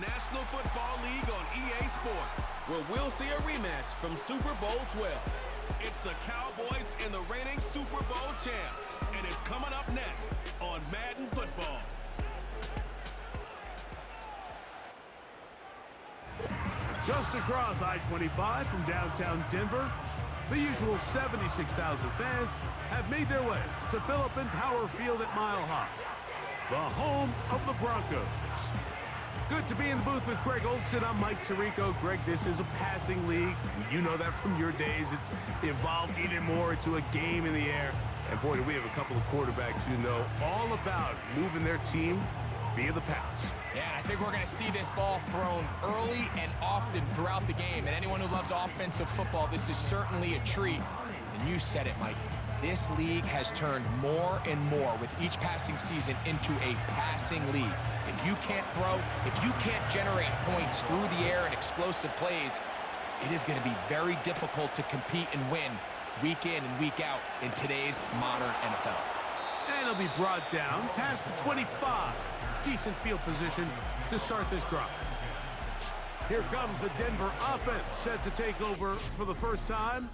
National Football League on EA Sports, where we'll see a rematch from Super Bowl 12. It's the Cowboys and the reigning Super Bowl champs, and it's coming up next on Madden Football. Just across I-25 from downtown Denver, the usual 76,000 fans have made their way to Phillips Power Field at Mile High, the home of the Broncos. Good to be in the booth with Greg Olson. I'm Mike Tirico. Greg, this is a passing league. You know that from your days. It's evolved even more into a game in the air. And boy, do we have a couple of quarterbacks who know all about moving their team via the pass. Yeah, I think we're going to see this ball thrown early and often throughout the game. And anyone who loves offensive football, this is certainly a treat. And you said it, Mike. This league has turned more and more with each passing season into a passing league. If you can't throw, if you can't generate points through the air and explosive plays, it is going to be very difficult to compete and win week in and week out in today's modern NFL. And it'll be brought down past the 25. Decent field position to start this drive. Here comes the Denver offense set to take over for the first time.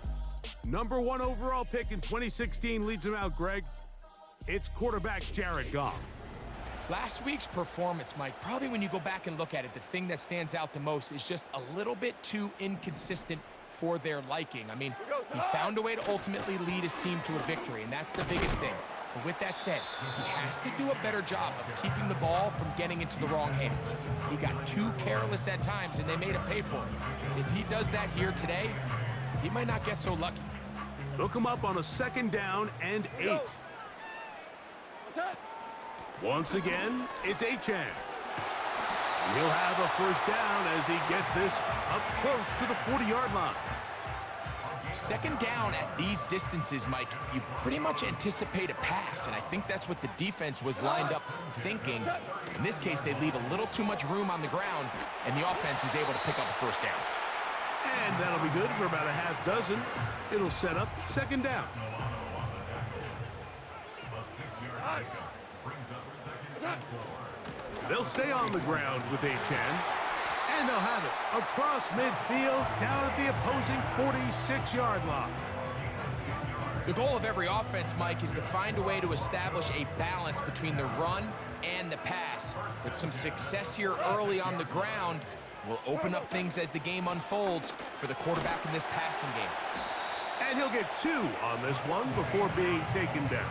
Number 1 overall pick in 2016 leads him out, Greg. It's quarterback Jared Goff. Last week's performance, Mike, probably when you go back and look at it, the thing that stands out the most is just a little bit too inconsistent for their liking. I mean, he found a way to ultimately lead his team to a victory, and that's the biggest thing. But with that said, he has to do a better job of keeping the ball from getting into the wrong hands. He got too careless at times, and they made him pay for it. If he does that here today, he might not get so lucky. Look him up on a 2nd down and 8. Once again, it's Achane. He'll have a first down as he gets this up close to the 40-yard line. 2nd down at these distances, Mike, you pretty much anticipate a pass, and I think that's what the defense was lined up thinking. In this case, they leave a little too much room on the ground, and the offense is able to pick up a first down. And that'll be good for about a half dozen. It'll set up 2nd down. They'll stay on the ground with Achane. And they'll have it across midfield down at the opposing 46-yard line. The goal of every offense, Mike, is to find a way to establish a balance between the run and the pass. With some success here early on the ground, will open up things as the game unfolds for the quarterback in this passing game. And he'll get 2 on this one before being taken down.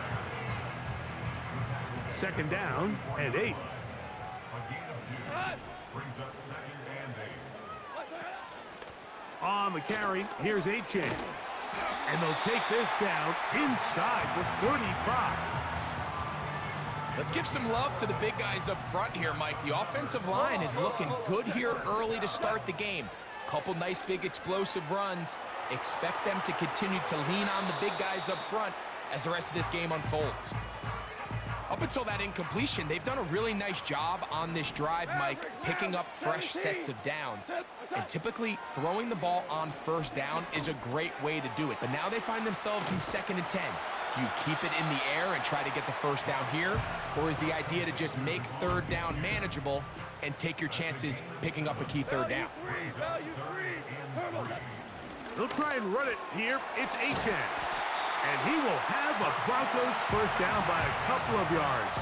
2nd down and 8. On the carry, here's Achane. And they'll take this down inside the 35. Let's give some love to the big guys up front here, Mike. The offensive line is looking good here early to start the game. Couple nice big explosive runs. Expect them to continue to lean on the big guys up front as the rest of this game unfolds. Up until that incompletion, they've done a really nice job on this drive, Mike, picking up fresh sets of downs. And typically, throwing the ball on 1st down is a great way to do it. But now they find themselves in 2nd and 10. Do you keep it in the air and try to get the 1st down here? Or is the idea to just make 3rd down manageable and take your chances picking up a key 3rd down? They'll try and run it here. It's Achane. And he will have a Broncos 1st down by a couple of yards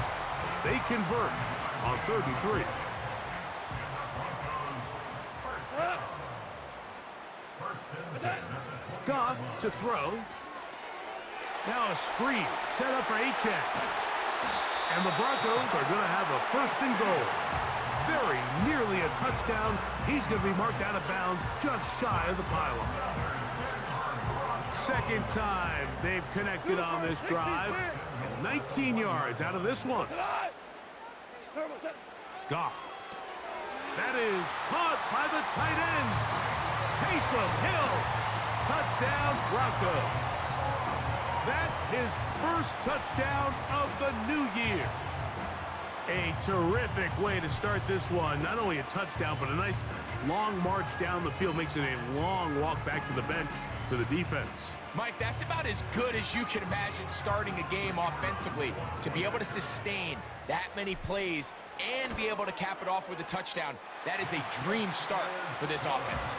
as they convert on 3rd and 3. Goff to throw. Now a screen set up for Achane. And the Broncos are going to have a 1st and goal. Very nearly a touchdown. He's going to be marked out of bounds just shy of the pylon. 2nd time they've connected on this drive. And 19 yards out of this one. Goff. That is caught by the tight end. Taysom Hill. Touchdown, Broncos. That his first touchdown of the new year. A terrific way to start this one. Not only a touchdown, but a nice long march down the field. Makes it a long walk back to the bench for the defense. Mike, that's about as good as you can imagine starting a game offensively. To be able to sustain that many plays and be able to cap it off with a touchdown. That is a dream start for this offense.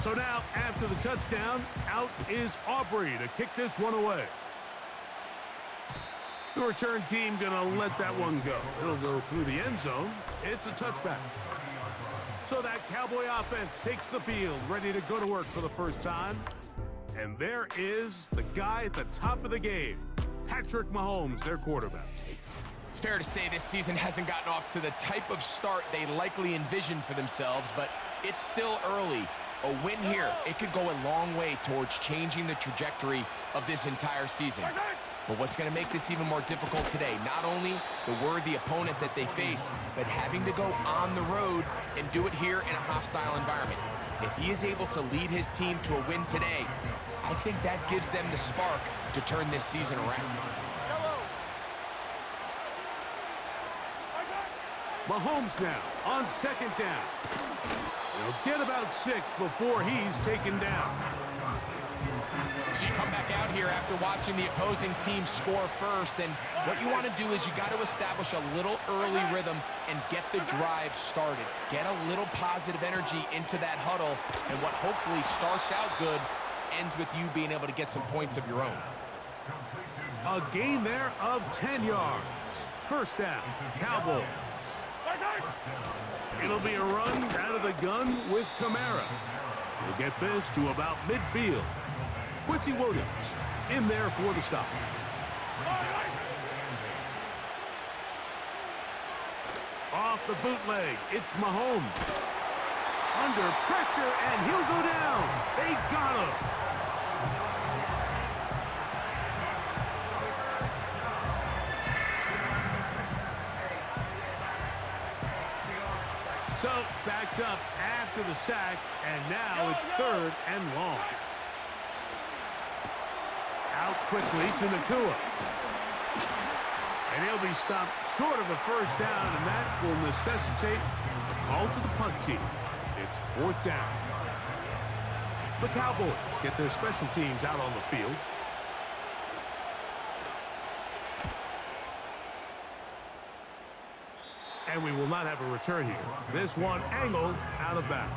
So now, after the touchdown, out is Aubrey to kick this one away. The return team gonna let that one go. It'll go through the end zone. It's a touchback. So that Cowboy offense takes the field, ready to go to work for the first time. And there is the guy at the top of the game, Patrick Mahomes, their quarterback. It's fair to say this season hasn't gotten off to the type of start they likely envisioned for themselves, but it's still early. A win here, it could go a long way towards changing the trajectory of this entire season. But what's going to make this even more difficult today, not only the worthy opponent that they face, but having to go on the road and do it here in a hostile environment. If he is able to lead his team to a win today, I think that gives them the spark to turn this season around. Mahomes now on second down. He'll get about 6 before he's taken down. So you come back out here after watching the opposing team score first, and what you want to do is you got to establish a little early rhythm and get the drive started. Get a little positive energy into that huddle, and what hopefully starts out good ends with you being able to get some points of your own. A gain there of 10 yards. First down, Cowboys. It'll be a run out of the gun with Kamara. He'll get this to about midfield. Quincy Williams in there for the stop. Off the bootleg, it's Mahomes. Under pressure, and he'll go down. They got him. So, backed up after the sack, and now it's 3rd and long. Out quickly to Nakua. And he'll be stopped short of a first down, and that will necessitate a call to the punt team. It's 4th down. The Cowboys get their special teams out on the field. And we will not have a return here. This one angled out of bounds.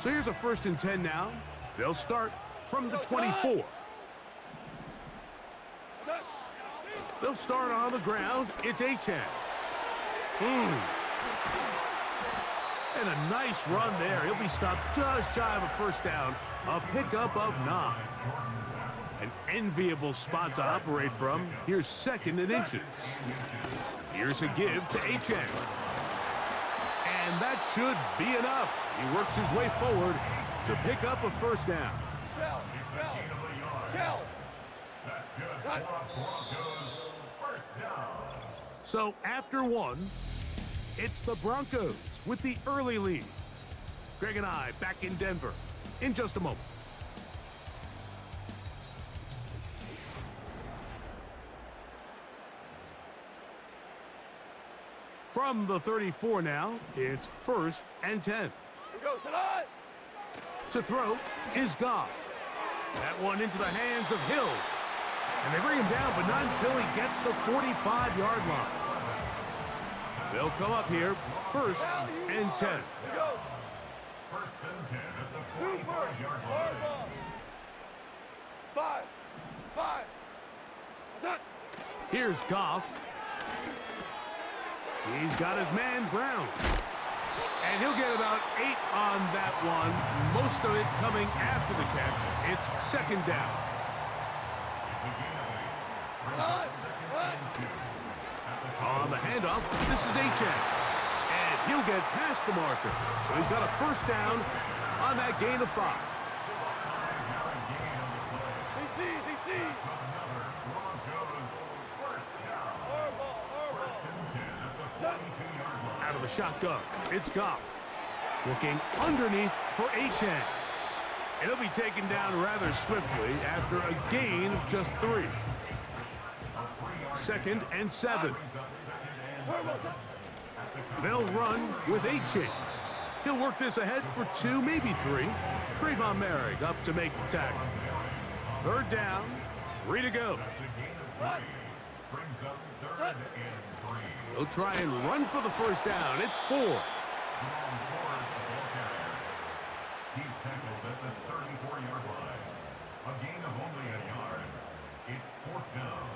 So here's a 1st and 10 now. They'll start from the 24. They'll start on the ground. It's Achane. And a nice run there. He'll be stopped just shy of a first down. A pickup of 9. An enviable spot to operate from. Here's 2nd and inches. Here's a give to Achane. And that should be enough. He works his way forward to pick up a first down. So after 1, it's the Broncos with the early lead. Greg and I back in Denver in just a moment. From the 34 now, it's 1st and 10. To throw is Goff. That one into the hands of Hill. And they bring him down, but not until he gets the 45-yard line. They'll come up here, 1st and 10. 1st and 10 at the 45-yard line. 5. Here's Goff. He's got his man Brown. And he'll get about 8 on that one, most of it coming after the catch. It's 2nd down. On the handoff, this is Achane. And he'll get past the marker. So he's got a first down on that gain of 5. Out of the shotgun, it's Goff. Looking underneath for Achane. And he'll be taken down rather swiftly after a gain of just 3. 2nd and 7. They'll run with 8 chain. He'll work this ahead for 2, maybe 3. Trayvon Merrick up to make the tackle. 3rd down, 3 to go. Brings up 3rd and 3. He'll try and run for the 1st down. It's 4. He's tackled at the 34-yard line. A gain of only a yard. It's 4th down.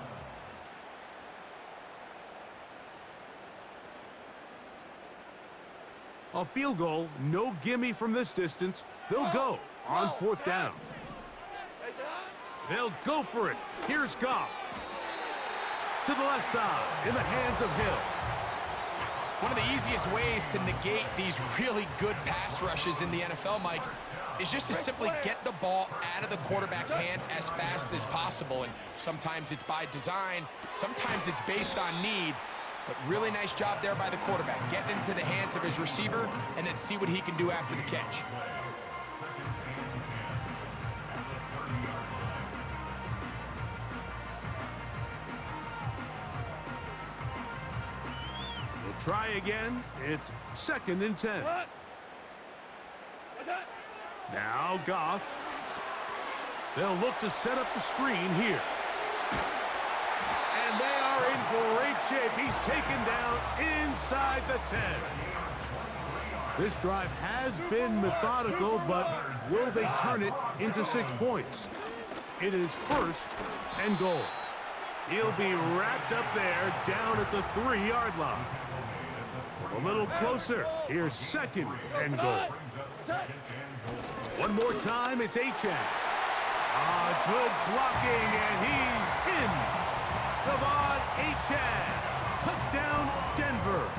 A field goal, no gimme from this distance. They'll go on 4th down. They'll go for it. Here's Goff. To the left side, in the hands of Hill. One of the easiest ways to negate these really good pass rushes in the NFL, Mike, is just to simply get the ball out of the quarterback's hand as fast as possible. And sometimes it's by design, sometimes it's based on need. But really nice job there by the quarterback, getting into the hands of his receiver and then see what he can do after the catch. They'll try again. It's 2nd and 10. Now Goff. They'll look to set up the screen here. And they are in great shape. He's taken down inside the 10. This drive has been methodical, but will they turn it into 6 points? It is 1st and goal. He'll be wrapped up there down at the 3-yard line. A little closer. Here's 2nd and goal. One more time, it's Achane. Good blocking, and he's in. Devon Achane. Touchdown, Denver.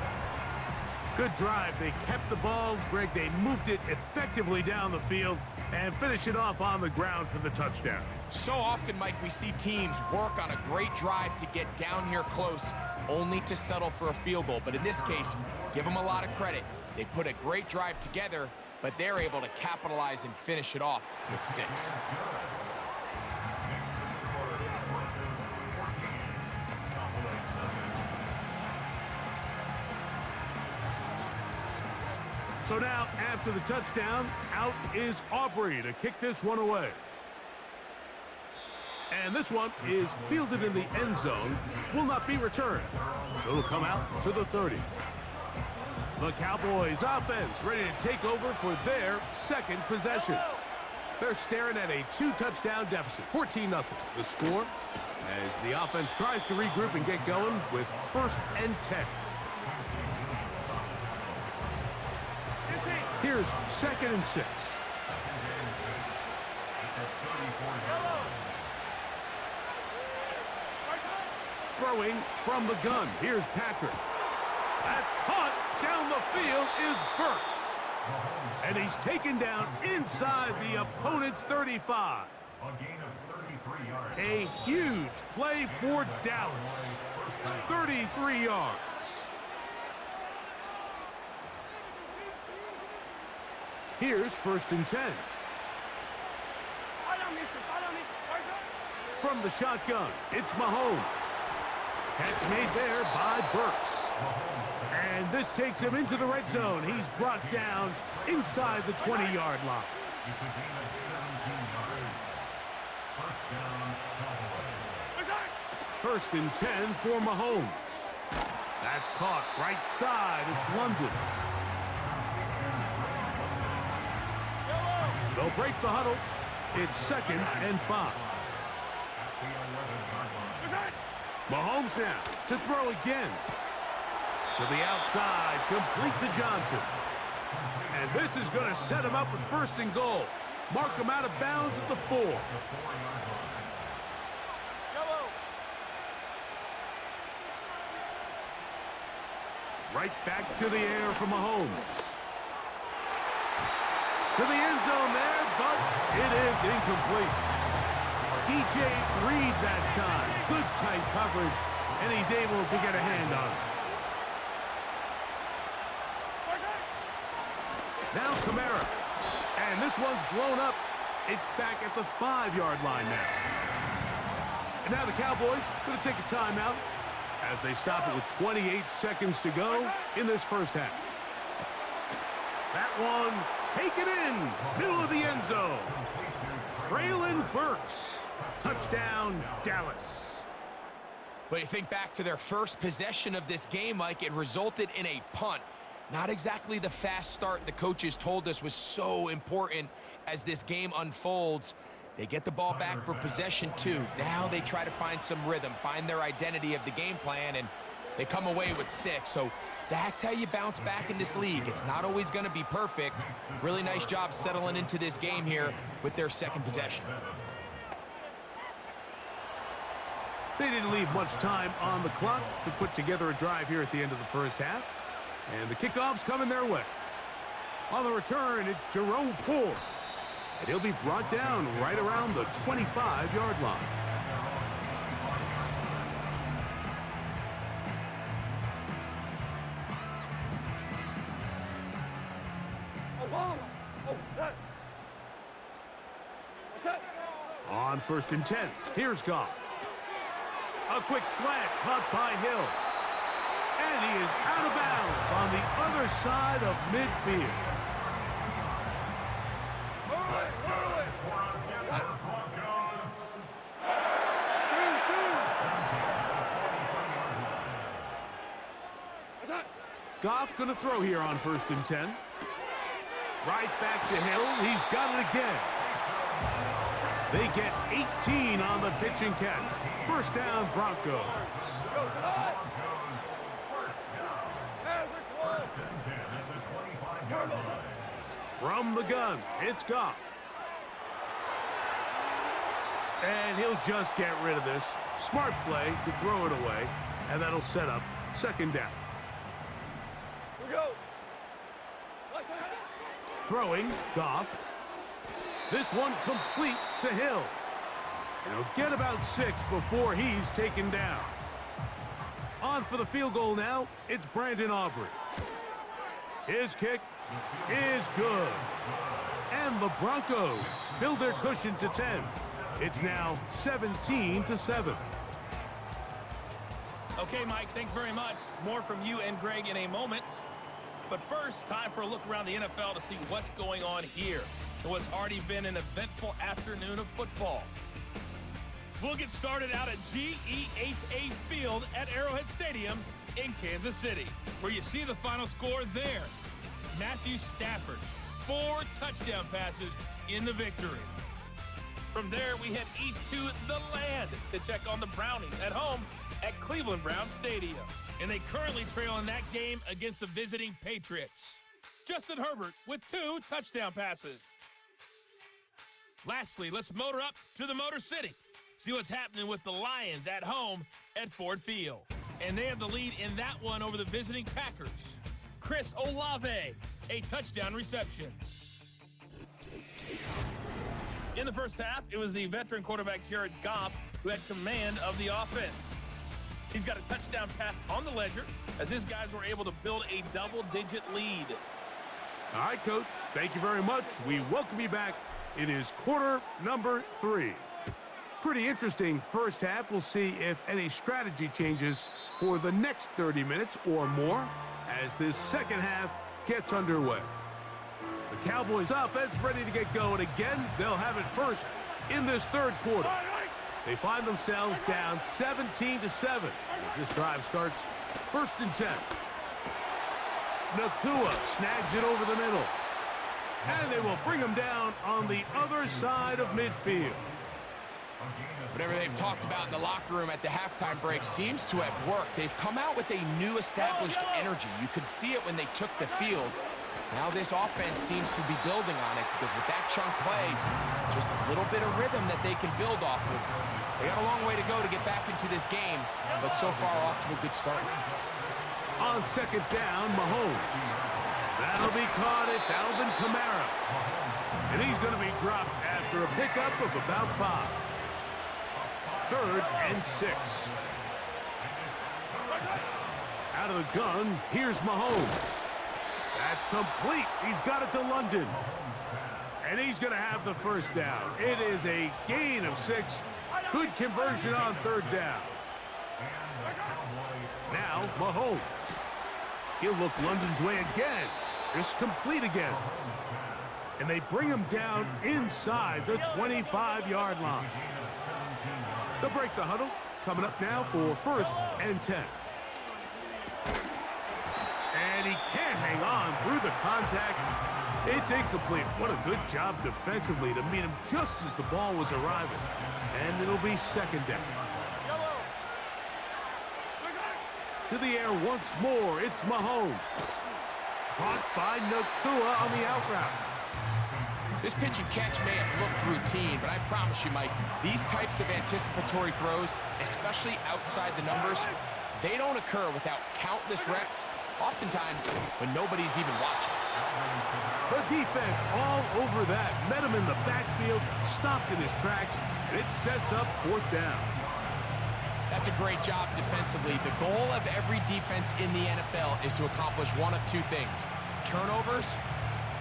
Good drive. They kept the ball. Greg, they moved it effectively down the field and finished it off on the ground for the touchdown. So often, Mike, we see teams work on a great drive to get down here close, only to settle for a field goal. But in this case, give them a lot of credit. They put a great drive together, but they're able to capitalize and finish it off with 6. So now, after the touchdown, out is Aubrey to kick this one away. And this one is fielded in the end zone, will not be returned. So it'll come out to the 30. The Cowboys offense ready to take over for their 2nd possession. They're staring at a 2-touchdown deficit, 14-0. The score as the offense tries to regroup and get going with 1st and 10. Here's 2nd and 6. Throwing from the gun. Here's Patrick. That's caught. Down the field is Burks. And he's taken down inside the opponent's 35. A gain of 33 yards. A huge play for Dallas. 33 yards. Here's 1st and 10. From the shotgun, it's Mahomes. Catch made there by Burks. And this takes him into the red zone. He's brought down inside the 20-yard line. It's a gain of 17 yards. 1st down, Cowboys. 1st and 10 for Mahomes. That's caught right side. It's London. They'll break the huddle. It's 2nd and 5. Mahomes now to throw again. To the outside, complete to Johnson. And this is going to set him up with 1st and goal. Mark him out of bounds at the 4. Right back to the air for Mahomes. To the end zone there, but it is incomplete. DJ Reed that time. Good tight coverage, and he's able to get a hand on it. Now Kamara. And this one's blown up. It's back at the 5-yard line now. And now the Cowboys going to take a timeout as they stop it with 28 seconds to go in this first half. That one, take it in, middle of the end zone. Traylon Burks, touchdown, Dallas. But you think back to their first possession of this game, Mike, it resulted in a punt. Not exactly the fast start the coaches told us was so important as this game unfolds. They get the ball back for possession 2. Now they try to find some rhythm, find their identity of the game plan, and they come away with 6. So that's how you bounce back in this league. It's not always going to be perfect. Really nice job settling into this game here with their second possession. They didn't leave much time on the clock to put together a drive here at the end of the first half. And the kickoff's coming their way. On the return, it's Jerome Ford. And he'll be brought down right around the 25-yard line. On 1st and 10, here's Goff. A quick slant caught by Hill. And he is out of bounds on the other side of midfield. Goff going to throw here on 1st and 10. Right back to Hill. He's got it again. They get 18 on the pitch and catch. First down, Broncos. From the gun, it's Goff. And he'll just get rid of this. Smart play to throw it away, and that'll set up 2nd down. Throwing, Goff. This one complete to Hill. And he'll get about 6 before he's taken down. On for the field goal now, it's Brandon Aubrey. His kick is good. And the Broncos build their cushion to 10. It's now 17-7. Okay, Mike, thanks very much. More from you and Greg in a moment. But first, time for a look around the NFL to see what's going on here in what's already been an eventful afternoon of football. We'll get started out at GEHA Field at Arrowhead Stadium in Kansas City, where you see the final score there. Matthew Stafford, 4 touchdown passes in the victory. From there, we head east to the land to check on the Brownies at home at Cleveland Browns Stadium. And they currently trail in that game against the visiting Patriots. Justin Herbert with 2 touchdown passes. Lastly, let's motor up to the Motor City. See what's happening with the Lions at home at Ford Field. And they have the lead in that one over the visiting Packers. Chris Olave, a touchdown reception. In the first half, it was the veteran quarterback Jared Goff who had command of the offense. He's got a touchdown pass on the ledger as his guys were able to build a double-digit lead. All right, Coach. Thank you very much. We welcome you back. It is quarter number 3. Pretty interesting first half. We'll see if any strategy changes for the next 30 minutes or more as this second half gets underway. The Cowboys offense ready to get going again. They'll have it first in this third quarter. They find themselves down 17-7 as this drive starts 1st and 10. Nakua snags it over the middle. And they will bring him down on the other side of midfield. Whatever they've talked about in the locker room at the halftime break seems to have worked. They've come out with a new established energy. You could see it when they took the field. Now this offense seems to be building on it because with that chunk play, just a little bit of rhythm that they can build off of. They got a long way to go to get back into this game, but so far off to a good start. On 2nd down, Mahomes. That'll be caught. It's Alvin Kamara. And he's going to be dropped after a pickup of about 5. 3rd and 6. Out of the gun, here's Mahomes. That's complete. He's got it to London. And he's going to have the first down. It is a gain of 6. Good conversion on 3rd down. Now, Mahomes. He'll look London's way again. It's complete again. And they bring him down inside the 25-yard line. They'll break the huddle. Coming up now for 1st and 10. And he can't hang on through the contact. It's incomplete. What a good job defensively to meet him just as the ball was arriving. And it'll be 2nd down. To the air once more, it's Mahomes. Caught by Nakua on the out route. This pitch and catch may have looked routine, but I promise you, Mike, these types of anticipatory throws, especially outside the numbers, they don't occur without countless reps, oftentimes when nobody's even watching. The defense all over that. Met him in the backfield, stopped in his tracks, and it sets up 4th down. That's a great job defensively. The goal of every defense in the NFL is to accomplish one of 2 things: turnovers,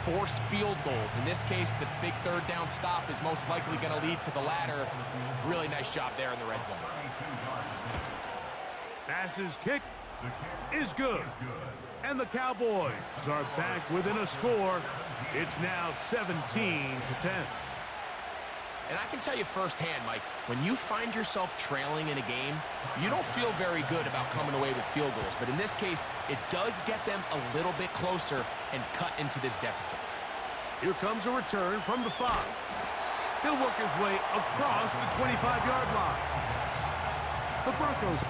force field goals. In this case, the big 3rd down stop is most likely going to lead to the latter. Really nice job there in the red zone. Passes kick is good. And the Cowboys are back within a score. It's now 17-10. And I can tell you firsthand, Mike, when you find yourself trailing in a game, you don't feel very good about coming away with field goals. But in this case, it does get them a little bit closer and cut into this deficit. Here comes a return from the 5. He'll work his way across the 25-yard line. The Broncos.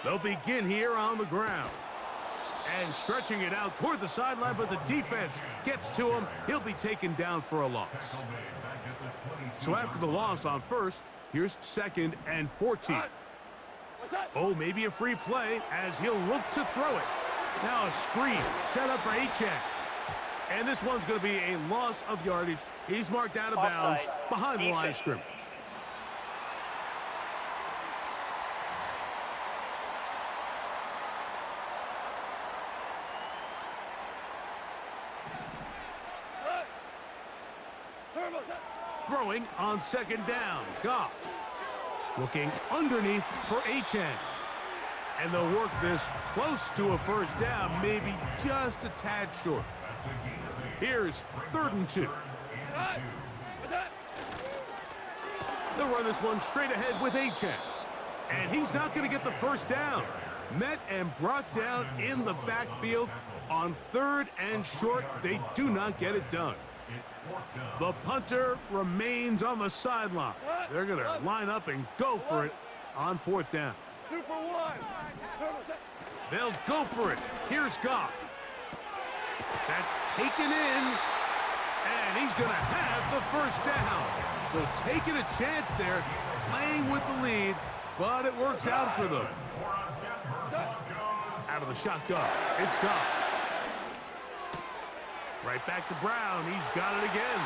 They'll begin here on the ground. And stretching it out toward the sideline, but the defense gets to him. He'll be taken down for a loss. So after the loss on 1st, here's 2nd and 14. Oh, maybe a free play as he'll look to throw it. Now a screen set up for Achane. And this one's going to be a loss of yardage. He's marked out of bounds behind the line of scrimmage. Throwing on 2nd down. Goff looking underneath for Achane. And they'll work this close to a 1st down, maybe just a tad short. Here's 3rd and 2. They'll run this one straight ahead with Achane. And he's not going to get the 1st down. Met and brought down in the backfield on 3rd and short. They do not get it done. The punter remains on the sideline. They're going to line up and go for it on 4th down. They'll go for it. Here's Goff. That's taken in, and he's going to have the 1st down. So taking a chance there, playing with the lead, but it works out for them. Out of the shotgun, it's Goff. Right back to Brown. He's got it again.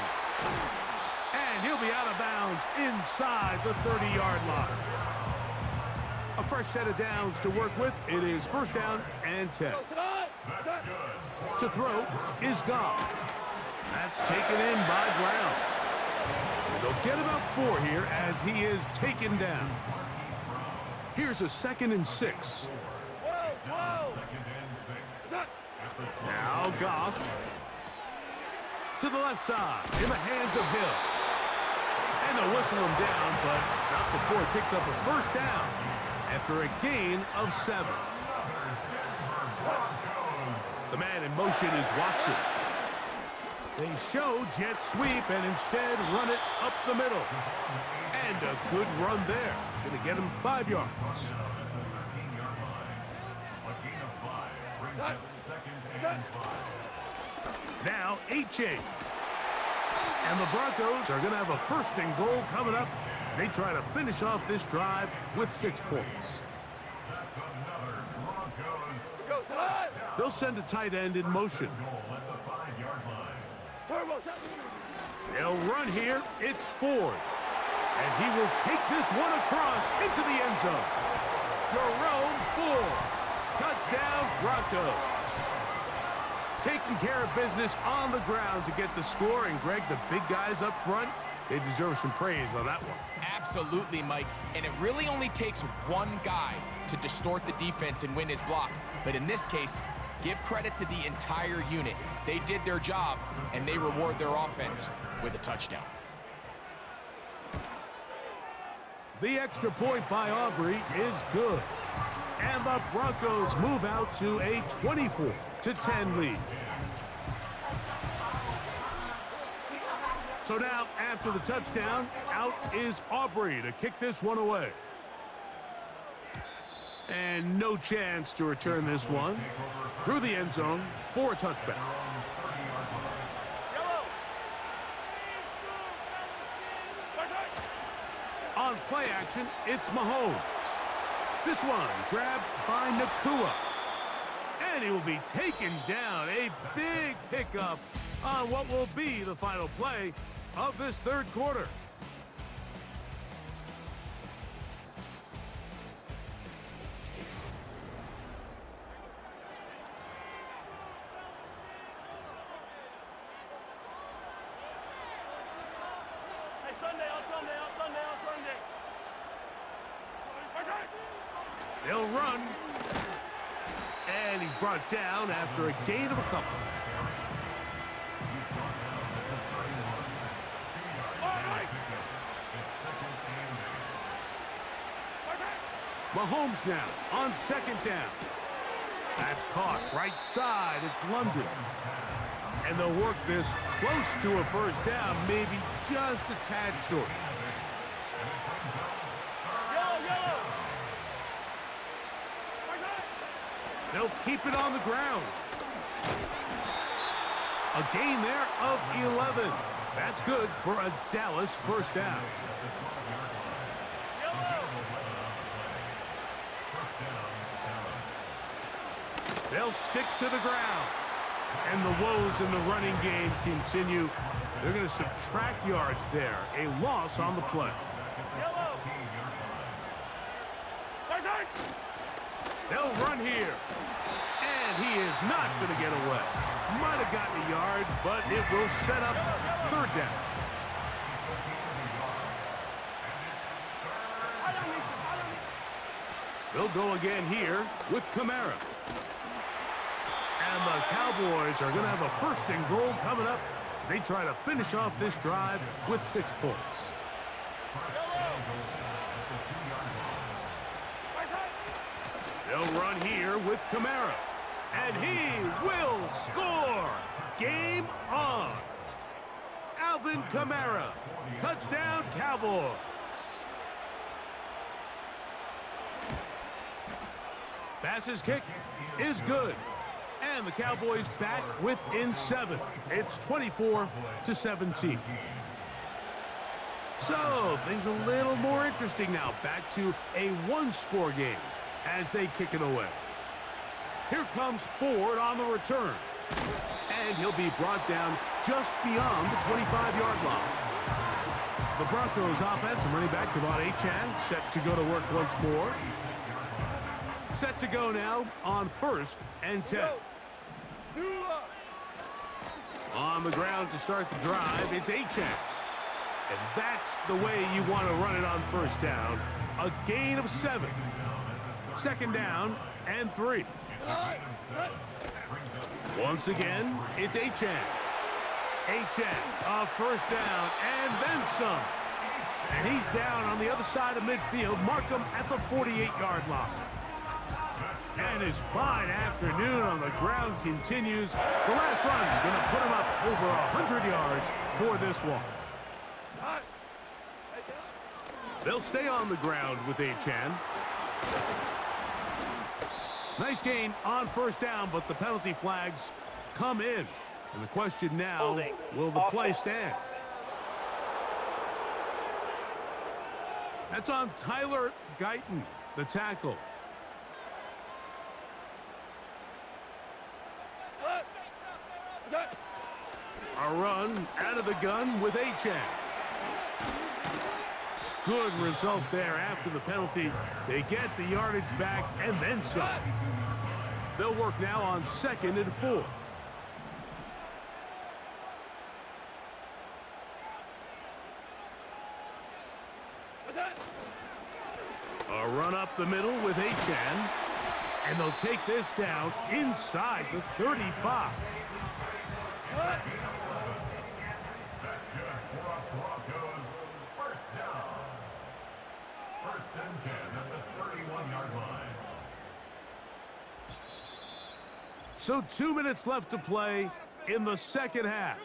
And he'll be out of bounds inside the 30-yard line. A fresh set of downs to work with. It is 1st down and 10. To throw is Goff. That's taken in by Brown. And they'll get about 4 here as he is taken down. Here's a 2nd and 6. Now Goff. To the left side, in the hands of Hill. And they'll whistle him down, but not before he picks up a 1st down after a gain of 7. The man in motion is Watson. They show jet sweep and instead run it up the middle. And a good run there. Going to get him 5 yards. Now, Achane. And the Broncos are going to have a 1st and goal coming up. They try to finish off this drive with 6 points. They'll send a tight end in motion. They'll run here. It's Ford. And he will take this one across into the end zone. Jerome Ford. Touchdown, Broncos. taking care of business on the ground to get the score. And, Greg, the big guys up front, they deserve some praise on that one. Absolutely, Mike. And it really only takes one guy to distort the defense and win his block. But in this case, give credit to the entire unit. They did their job, and they reward their offense with a touchdown. The extra point by Aubrey is good. And the Broncos move out to a 24-10 lead. So now, after the touchdown, out is Aubrey to kick this one away. And no chance to return this one through the end zone for a touchback. On play action, it's Mahomes. This one grabbed by Nakua. And he will be taken down. A big pickup on what will be the final play of this third quarter. They'll run. And he's brought down after a gain of a couple. Mahomes now on second down. That's caught right side. It's London. And they'll work this close to a first down, maybe just a tad short. They'll keep it on the ground. A gain there of 11. That's good for a Dallas first down. They'll stick to the ground. And the woes in the running game continue. They're going to subtract yards there. A loss on the play. They'll run here. And he is not going to get away. Might have gotten a yard, but it will set up third down. They'll go again here with Kamara. And the Cowboys are going to have a first and goal coming up. They try to finish off this drive with 6 points. They'll run here with Kamara. And he will score. Game on. Alvin Kamara. Touchdown, Cowboys. Bass's kick is good. And the Cowboys back within 7. It's 24-17. So things a little more interesting now. Back to a one-score game as they kick it away. Here comes Ford on the return. And he'll be brought down just beyond the 25-yard line. The Broncos offense and running back Devon Achane set to go to work once more. Set to go now on 1st and 10. On the ground to start the drive, it's Achane. And that's the way you want to run it on first down. A gain of 7. Second down and 3. Once again, it's Achane. Achane, a first down and then some. And he's down on the other side of midfield. Mark him at the 48-yard line. And his fine afternoon on the ground continues. The last run going to put him up over 100 yards for this one. They'll stay on the ground with Achane. Nice gain on first down, but the penalty flags come in. And the question now, will the play stand? That's on Tyler Guyton, the tackle. A run out of the gun with Achane. Good result there after the penalty. They get the yardage back and then some. They'll work now on 2nd and 4. A run up the middle with Achan. And they'll take this down inside the 35. That's good for a Broncos first down. First and 10 at the 31-yard line. So 2 minutes left to play in the second half.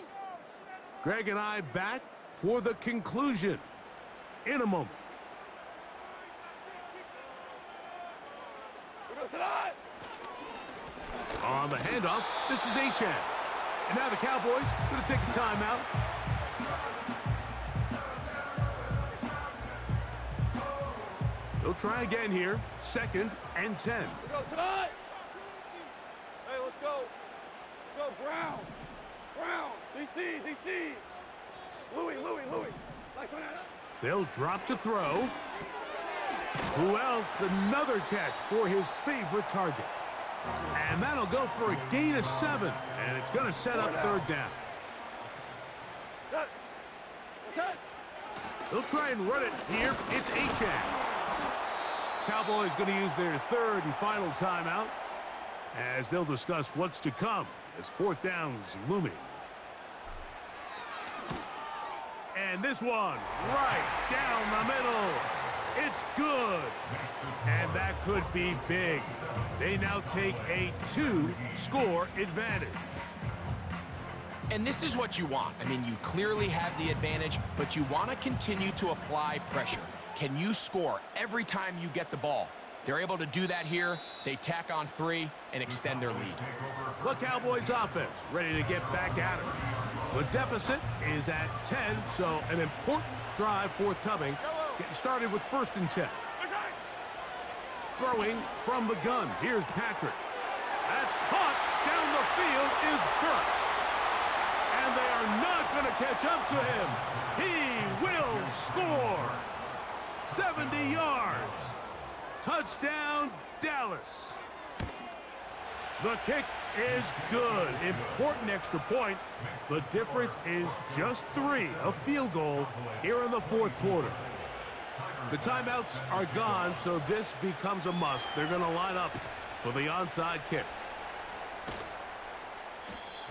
Greg and I back for the conclusion in a moment. On the handoff, this is Achan. And now the Cowboys going to take a timeout. They'll try again here. 2nd and 10. Go tonight. Hey, let's go. Let's go, Brown. Brown. DC. Louis. They'll drop to throw. Who else? Another catch for his favorite target. And that'll go for a gain of 7. And it's going to set up 3rd down. They'll try and run it here. It's Achan. Cowboys going to use their 3rd and final timeout as they'll discuss what's to come as 4th down's looming. And this one right down the middle. It's good. And that could be big. They now take a 2-score advantage. And this is what you want. I mean, you clearly have the advantage, but you want to continue to apply pressure. Can you score every time you get the ball? They're able to do that here. They tack on 3 and extend their lead. The Cowboys offense ready to get back at it. The deficit is at 10, so an important drive forthcoming. Getting started with 1st and 10. Throwing from the gun. Here's Patrick. That's caught down the field is Burks. And they are not going to catch up to him. He will score. 70 yards. Touchdown, Dallas. The kick is good. Important extra point. The difference is just 3, a field goal here in the 4th quarter. The timeouts are gone, so this becomes a must. They're going to line up for the onside kick.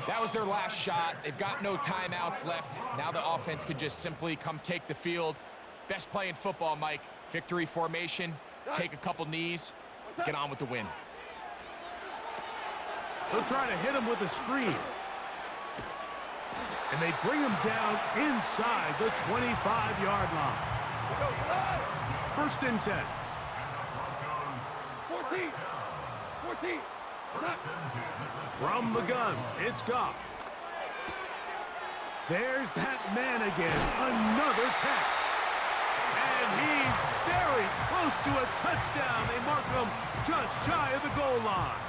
That was their last shot. They've got no timeouts left. Now the offense could just simply come take the field. Best play in football, Mike. Victory formation, take a couple knees, get on with the win. They'll try to hit him with a screen. And they bring him down inside the 25-yard line. 1st and 10. 14. From the gun, it's Goff. There's that man again. Another catch. And he's very close to a touchdown. They mark him just shy of the goal line.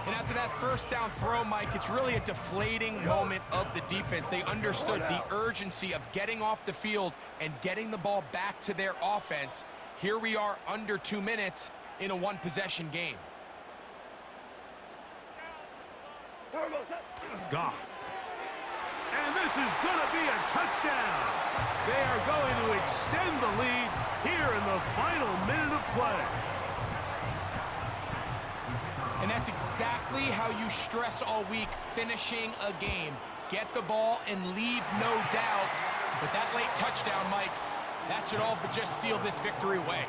And after that 1st down throw, Mike, it's really a deflating moment of the defense. They understood the urgency of getting off the field and getting the ball back to their offense. Here we are under 2 minutes in a 1-possession game. Goff. And this is going to be a touchdown. They are going to extend the lead here in the final minute of play. And that's exactly how you stress all week, finishing a game. Get the ball and leave no doubt. But that late touchdown, Mike, that should all but just seal this victory away.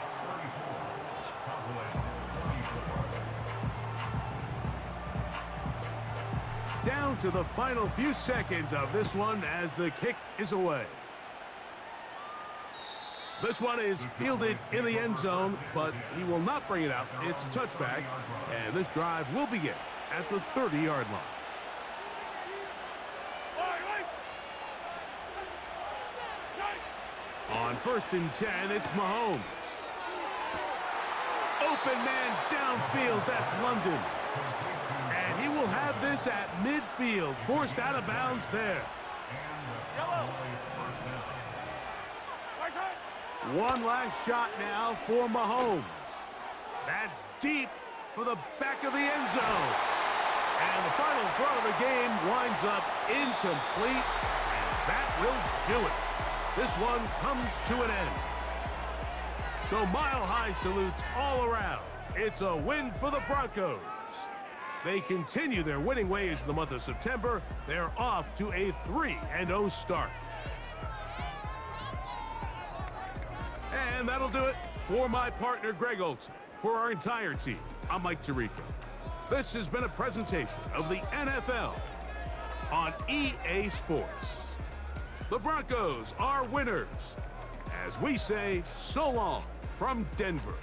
Down to the final few seconds of this one as the kick is away. This one is fielded in the end zone, but he will not bring it out. It's touchback, and this drive will begin at the 30-yard line. On 1st and 10, it's Mahomes. Open man downfield, that's London. And he will have this at midfield, forced out of bounds there. One last shot now for Mahomes. That's deep for the back of the end zone. And the final throw of the game winds up incomplete, and that will do it. This one comes to an end. So mile-high salutes all around. It's a win for the Broncos. They continue their winning ways in the month of September. They're off to a 3-0 start. And that'll do it for my partner, Greg Olson. For our entire team, I'm Mike Tirico. This has been a presentation of the NFL on EA Sports. The Broncos are winners. As we say, so long from Denver.